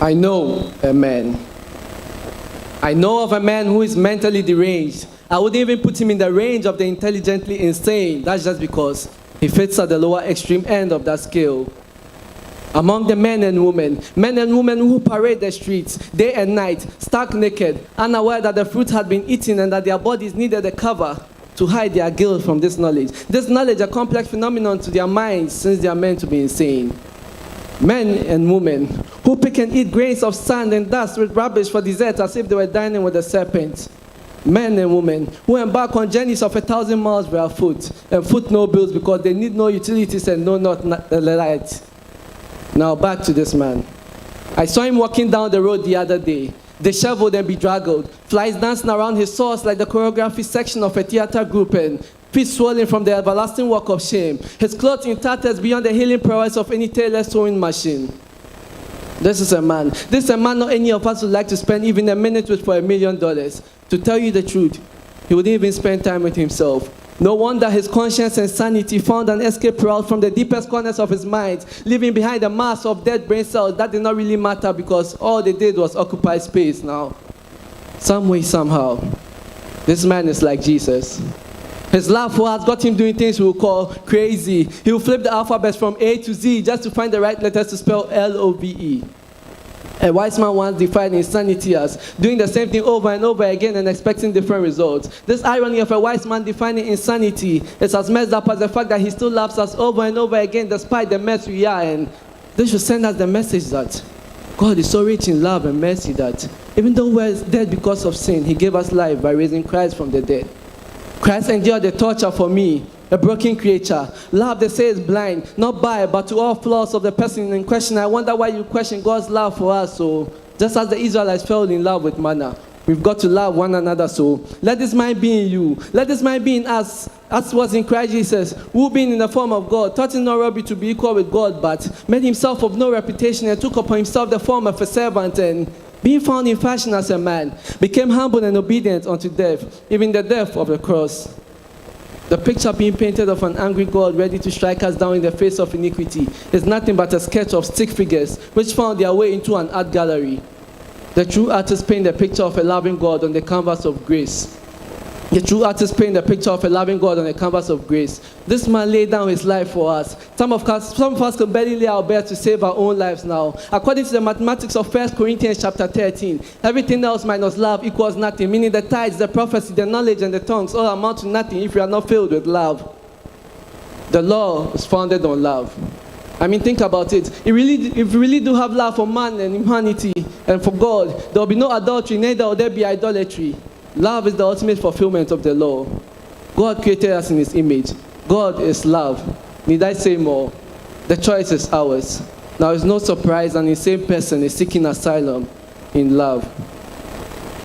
I know a man. I know of a man who is mentally deranged. I wouldn't even put him in the range of the intelligently insane. That's just because he fits at the lower extreme end of that scale. Among the men and women who parade the streets day and night, stark naked, unaware that the fruit had been eaten and that their bodies needed a cover to hide their guilt from this knowledge. This knowledge, a complex phenomenon to their minds since they are meant to be insane. Men and women who pick and eat grains of sand and dust with rubbish for dessert as if they were dining with a serpent. Men and women who embark on journeys of 1,000 miles barefoot and foot no bills because they need no utilities and no light. Now back to this man. I saw him walking down the road the other day, disheveled and bedraggled, flies dancing around his sores like the choreography section of a theater group, and feet swollen from the everlasting walk of shame. His clothes in tatters beyond the healing prowess of any tailor sewing machine. This is a man not any of us would like to spend even a minute with for $1 million. To tell you the truth, he wouldn't even spend time with himself. No wonder his conscience and sanity found an escape route from the deepest corners of his mind, leaving behind a mass of dead brain cells that did not really matter because all they did was occupy space now. Some way, somehow, this man is like Jesus. His love for us got him doing things we would call crazy. He will flip the alphabet from A to Z just to find the right letters to spell Love. A wise man once defined insanity as doing the same thing over and over again and expecting different results. This irony of a wise man defining insanity is as messed up as the fact that he still loves us over and over again despite the mess we are. And this should send us the message that God is so rich in love and mercy that even though we're dead because of sin, he gave us life by raising Christ from the dead. Christ endured the torture for me, a broken creature. Love, they say, is blind, not by, but to all flaws of the person in question. I wonder why you question God's love for us. So, just as the Israelites fell in love with manna, we've got to love one another. So, let this mind be in you. Let this mind be in us, as was in Christ Jesus, who being in the form of God, thought it not robbery to be equal with God, but made himself of no reputation and took upon himself the form of a servant, and being found in fashion as a man, became humble and obedient unto death, even the death of the cross. The picture being painted of an angry God ready to strike us down in the face of iniquity is nothing but a sketch of stick figures which found their way into an art gallery. The true artist paint the picture of a loving God on the canvas of grace. The true artist paint the picture of a loving God on a canvas of grace. This man laid down his life for us. Some of us can barely lay our bed to save our own lives now. According to the mathematics of 1 Corinthians chapter 13, everything else minus love equals nothing, meaning the tithes, the prophecy, the knowledge, and the tongues all amount to nothing if you are not filled with love. The law is founded on love. I mean, think about it. If we really do have love for man and humanity and for God, there will be no adultery, neither will there be idolatry. Love is the ultimate fulfillment of the law. God created us in his image. God is love. Need I say more? The choice is ours. Now it's no surprise an insane person is seeking asylum in love.